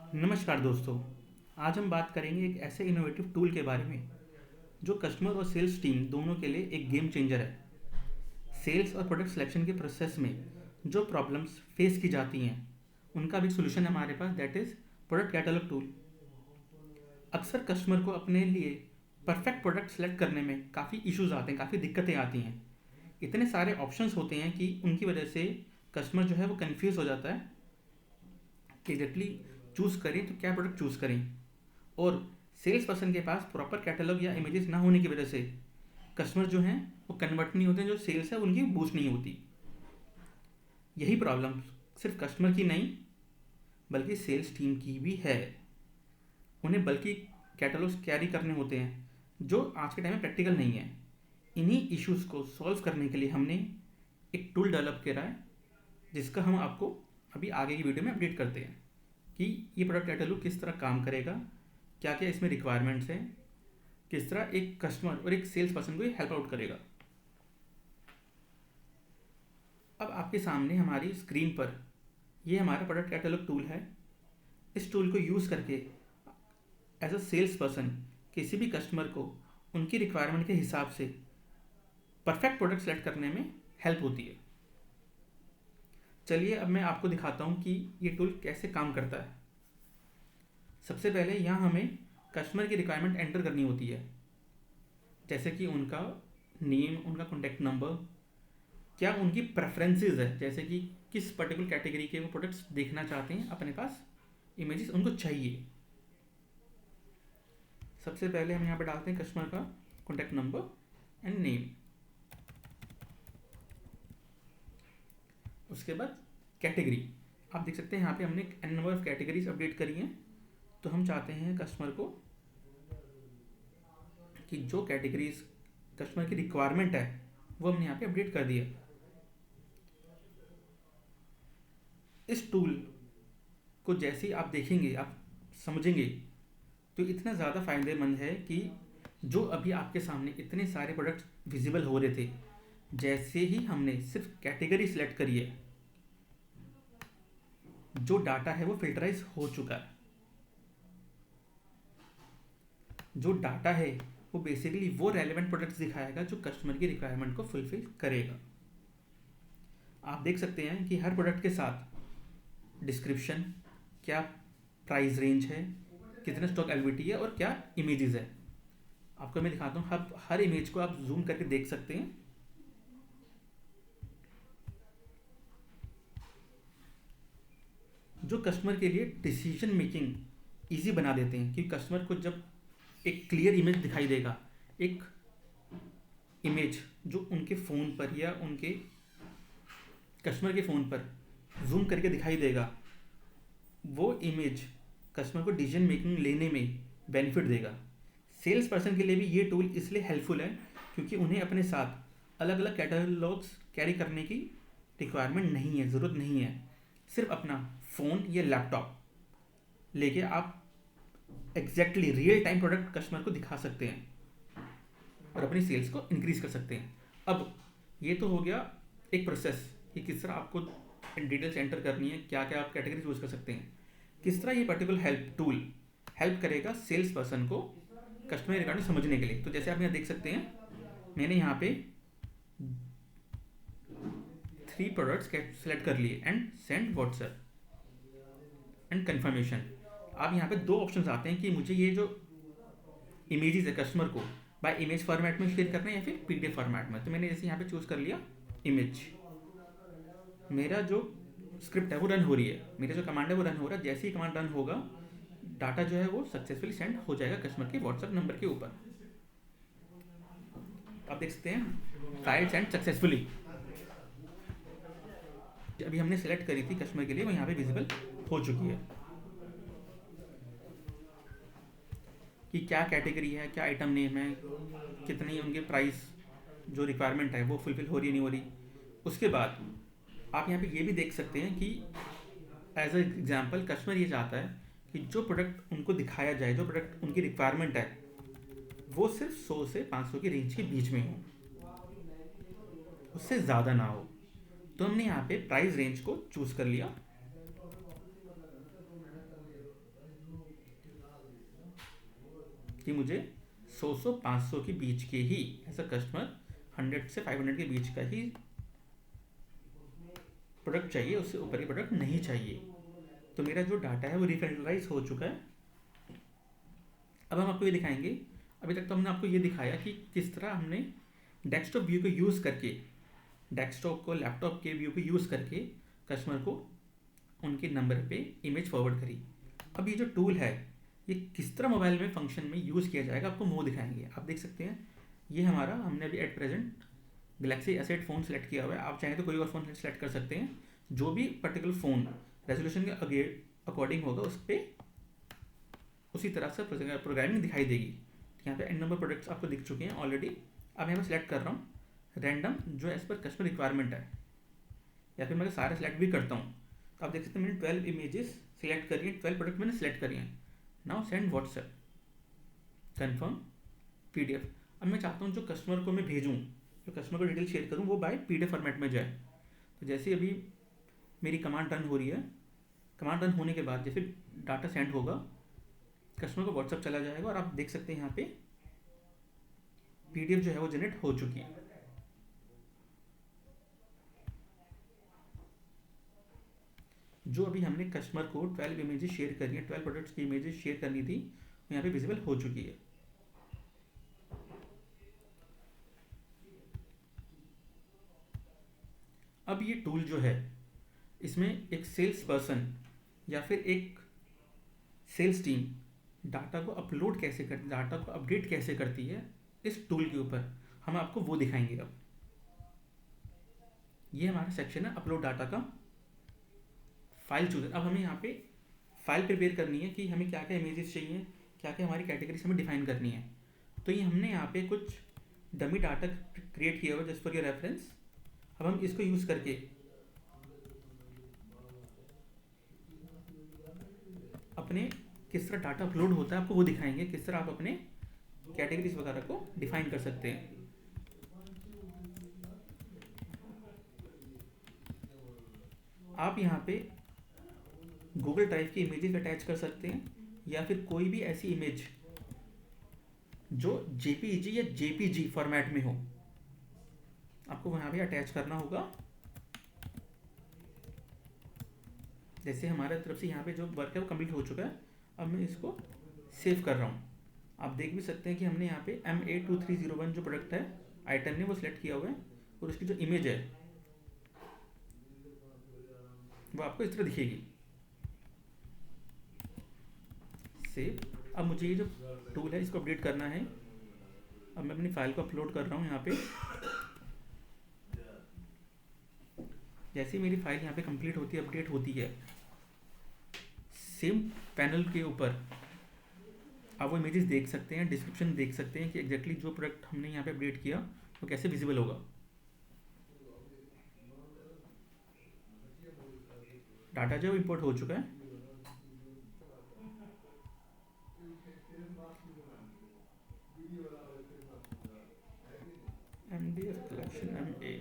नमस्कार दोस्तों। आज हम बात करेंगे एक ऐसे इनोवेटिव टूल के बारे में जो कस्टमर और सेल्स टीम दोनों के लिए एक गेम चेंजर है। सेल्स और प्रोडक्ट सिलेक्शन के प्रोसेस में जो प्रॉब्लम्स फेस की जाती हैं उनका भी सोल्यूशन है हमारे पास, that is product catalog tool. अक्सर कस्टमर को अपने लिए परफेक्ट प्रोडक्ट सेलेक्ट करने में काफ़ी इश्यूज आते हैं, काफ़ी दिक्कतें आती हैं। इतने सारे ऑप्शंस होते हैं कि उनकी वजह से कस्टमर जो है वो कंफ्यूज हो जाता है कि एग्जैक्टली चूज़ करें तो क्या प्रोडक्ट चूज़ करें। और सेल्स पर्सन के पास प्रॉपर कैटलॉग या इमेजेस ना होने की वजह से कस्टमर जो हैं वो कन्वर्ट नहीं होते, जो सेल्स है उनकी बूस्ट नहीं होती। यही प्रॉब्लम सिर्फ कस्टमर की नहीं बल्कि सेल्स टीम की भी है। उन्हें बल्कि कैटलॉग्स कैरी करने होते हैं जो आज के टाइम में प्रैक्टिकल नहीं है। इन्हीं इश्यूज़ को सॉल्व करने के लिए हमने एक टूल डेवलप करा है जिसका हम आपको अभी आगे की वीडियो में अपडेट करते हैं कि ये प्रोडक्ट कैटलॉग किस तरह काम करेगा, क्या क्या इसमें रिक्वायरमेंट्स हैं, किस तरह एक कस्टमर और एक सेल्स पर्सन को ये हेल्प आउट करेगा। अब आपके सामने हमारी स्क्रीन पर ये हमारा प्रोडक्ट कैटलॉग टूल है। इस टूल को यूज़ करके एज अ सेल्स पर्सन किसी भी कस्टमर को उनकी रिक्वायरमेंट के हिसाब से परफेक्ट प्रोडक्ट सेलेक्ट करने में हेल्प होती है। चलिए अब मैं आपको दिखाता हूँ कि ये टूल कैसे काम करता है। सबसे पहले यहाँ हमें कस्टमर की रिक्वायरमेंट एंटर करनी होती है, जैसे कि उनका नेम, उनका कॉन्टैक्ट नंबर, क्या उनकी प्रेफरेंसेस है, जैसे कि किस पर्टिकुलर कैटेगरी के वो प्रोडक्ट्स देखना चाहते हैं, अपने पास इमेजेस उनको चाहिए। सबसे पहले हम यहाँ पर डालते हैं कस्टमर का कॉन्टैक्ट नंबर एंड नेम। उसके बाद कैटेगरी, आप देख सकते हैं यहाँ पे हमने an number of categories update करी हैं। तो हम चाहते हैं कस्टमर को कि जो कैटेगरीज कस्टमर की रिक्वायरमेंट है वो हमने यहाँ पे अपडेट कर दिया। इस टूल को जैसे ही आप देखेंगे, आप समझेंगे, तो इतना ज़्यादा फ़ायदेमंद है कि जो अभी आपके सामने इतने सारे प्रोडक्ट्स विजिबल हो रहे थे, जैसे ही हमने सिर्फ कैटेगरी सिलेक्ट करी है, जो डाटा है वो फिल्टराइज हो चुका है। जो डाटा है वो बेसिकली वो रेलेवेंट प्रोडक्ट्स दिखाएगा जो कस्टमर की रिक्वायरमेंट को फुलफिल करेगा। आप देख सकते हैं कि हर प्रोडक्ट के साथ डिस्क्रिप्शन, क्या प्राइस रेंज है, कितना स्टॉक एलवीटी है और क्या इमेजेस है। आपको मैं दिखाता हूँ, हर इमेज को आप जूम करके देख सकते हैं। जो कस्टमर के लिए डिसीजन मेकिंग ईजी बना देते हैं, क्योंकि कस्टमर को जब एक क्लियर इमेज दिखाई देगा, एक इमेज जो उनके फ़ोन पर या उनके कस्टमर के फ़ोन पर जूम करके दिखाई देगा, वो इमेज कस्टमर को डिसीजन मेकिंग लेने में बेनिफिट देगा। सेल्स पर्सन के लिए भी ये टूल इसलिए हेल्पफुल है क्योंकि उन्हें अपने साथ अलग अलग कैटलॉग्स कैरी करने की रिक्वायरमेंट नहीं है, ज़रूरत नहीं है। सिर्फ अपना फ़ोन या लैपटॉप लेके आप exactly real time product customer को दिखा सकते हैं और अपनी सेल्स को इंक्रीज कर सकते हैं। अब ये तो हो गया एक प्रोसेस कि किस तरह आपको डिटेल्स एंटर करनी है, क्या क्या आप कैटेगरी चूज कर सकते हैं। किस तरह ये पर्टिकुलर हेल्प टूल हेल्प करेगा सेल्स पर्सन को कस्टमर रिक्वायरमेंट समझने के लिए। तो जैसे आप यहाँ देख सकते हैं, मैंने यहाँ पे 3 प्रोडक्ट्स सेलेक्ट कर लिए and send WhatsApp and confirmation. आप यहाँ पे 2 ऑप्शन आते हैं कि मुझे ये जो इमेजेस है कस्टमर को बाय इमेज फॉर्मेट में शेयर करना है या फिर पीडीएफ फॉर्मेट में। तो मैंने जैसे यहाँ पे चूज़ कर लिया इमेज। मेरा जो स्क्रिप्ट है वो रन हो रही है, मेरा जो कमांड है वो रन हो रहा है। जैसे ही कमांड रन होगा, डाटा जो है वो सक्सेसफुली सेंड हो जाएगा कस्टमर के व्हाट्सएप नंबर के ऊपर। आप देख सकते हैं फाइल सेंड सक्सेसफुली। अभी हमने सेलेक्ट करी थी कस्टमर के लिए, वो यहाँ पे विजिबल हो चुकी है कि क्या कैटेगरी है, क्या आइटम नेम है, कितनी उनके प्राइस, जो रिक्वायरमेंट है वो फुलफिल हो रही है नहीं हो रही। उसके बाद आप यहाँ पे ये भी देख सकते हैं कि एज अ एग्जाम्पल कस्टमर ये चाहता है कि जो प्रोडक्ट उनको दिखाया जाए, जो प्रोडक्ट उनकी रिक्वायरमेंट है, वो सिर्फ 100 से 500 की रेंज के बीच में हो, उससे ज़्यादा ना हो। तो हमने यहाँ पे प्राइस रेंज को चूज़ कर लिया कि मुझे 100 500 के बीच के ही, ऐसा कस्टमर 100 से 500 के बीच का ही प्रोडक्ट चाहिए, उससे ऊपर के प्रोडक्ट नहीं चाहिए। तो मेरा जो डाटा है वो रिफिल्टराइज हो चुका है। अब हम आपको ये दिखाएंगे, अभी तक तो हमने आपको ये दिखाया कि किस तरह हमने डेस्कटॉप व्यू को यूज़ करके, डेस्कटॉप को लैपटॉप के व्यू को यूज़ करके कस्टमर को उनके नंबर पे इमेज फॉरवर्ड करी। अब ये जो टूल है ये किस तरह मोबाइल में फंक्शन में यूज़ किया जाएगा आपको वो दिखाएंगे। आप देख सकते हैं ये हमारा, हमने अभी एट प्रेजेंट गैलेक्सी एस8 फ़ोन सेलेक्ट किया हुआ है। आप चाहें तो कोई और फ़ोन सेलेक्ट कर सकते हैं, जो भी पर्टिकुलर फ़ोन रेजोल्यूशन के अकॉर्डिंग होगा उस पर उसी तरह से प्रोग्रामिंग दिखाई देगी। यहाँ पे एन नंबर प्रोडक्ट्स आपको दिख चुके हैं ऑलरेडी। अब यहाँ पे सेलेक्ट कर रहा हूँ रैंडम जो एज पर कस्टमर रिक्वायरमेंट है, या फिर मैं सारे सेलेक्ट भी करता हूँ। तो आप देख सकते हैं मैंने 12 इमेजेस सिलेक्ट करी हैं, 12 प्रोडक्ट मैंने सेलेक्ट करी हैं। Now send WhatsApp confirm PDF। अब मैं चाहता हूँ जो कस्टमर को मैं भेजूँ, जो कस्टमर को डिटेल शेयर करूँ वो बाय PDF फॉर्मेट में जाए। तो जैसे अभी मेरी कमांड रन हो रही है, कमांड रन होने के बाद जैसे डाटा सेंड होगा कस्टमर को व्हाट्सएप चला जाएगा और आप देख सकते हैं यहाँ पे PDF जो है वो जनरेट हो चुकी है। जो अभी हमने कस्टमर को 12 इमेजेस शेयर करनी है, 12 प्रोडक्ट्स की इमेजेस शेयर करनी थी, वो यहाँ पे विजिबल हो चुकी है। अब ये टूल जो है इसमें एक सेल्स पर्सन या फिर एक सेल्स टीम डाटा को अपलोड कैसे करती, डाटा को अपडेट कैसे करती है इस टूल के ऊपर, हम आपको वो दिखाएंगे। अब ये हमारा सेक्शन है अपलोड डाटा का, फाइल चूजर। अब हमें यहाँ पे फाइल प्रिपेयर करनी है कि हमें क्या क्या इमेजेस चाहिए, क्या क्या हमारी कैटेगरीज हमें डिफाइन करनी है। तो ये हमने यहाँ पे कुछ डमी डाटा क्रिएट किया हुआ जस्ट फॉर योर रेफरेंस। अब हम इसको यूज़ करके अपने किस तरह डाटा अपलोड होता है आपको वो दिखाएंगे, किस तरह आप अपने कैटेगरीज वगैरह को डिफाइन कर सकते हैं। आप यहाँ पे गूगल ड्राइव की इमेजेस अटैच कर सकते हैं, या फिर कोई भी ऐसी इमेज जो JPG या JPG फॉर्मेट में हो आपको वहाँ पे अटैच करना होगा। जैसे हमारे तरफ से यहाँ पे जो वर्क है वो कंप्लीट हो चुका है। अब मैं इसको सेव कर रहा हूँ। आप देख भी सकते हैं कि हमने यहाँ पे MA2301 जो प्रोडक्ट है आइटम ने वो सिलेक्ट किया हुआ है, और उसकी जो इमेज है वो आपको इस तरह दिखेगी। सेव। अब मुझे ये जो टूल है इसको अपडेट करना है। अब मैं अपनी फाइल को अपलोड कर रहा हूँ यहाँ पे। जैसे मेरी फाइल यहाँ पे कंप्लीट होती है, अपडेट होती है, सेम पैनल के ऊपर आप वो इमेजेस देख सकते हैं, डिस्क्रिप्शन देख सकते हैं कि एग्जैक्टली जो प्रोडक्ट हमने यहाँ पे अपडेट किया वो कैसे विजिबल होगा। डाटा जो इंपोर्ट हो चुका है। MDF collection MA।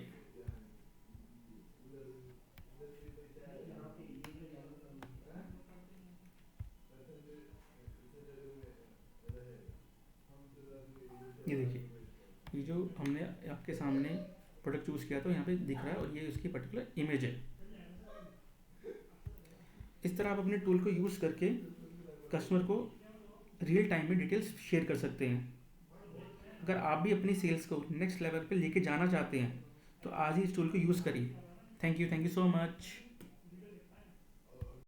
ये देखिए, ये जो हमने आपके सामने प्रोडक्ट चूज़ किया था यहाँ पे दिख रहा है, और ये उसकी पर्टिकुलर इमेज है। इस तरह आप अपने टूल को यूज़ करके कस्टमर को रियल टाइम में डिटेल्स शेयर कर सकते हैं। अगर आप भी अपनी सेल्स को नेक्स्ट लेवल पे लेके जाना चाहते हैं तो आज ही इस टूल को यूज़ करिए। Thank you so much.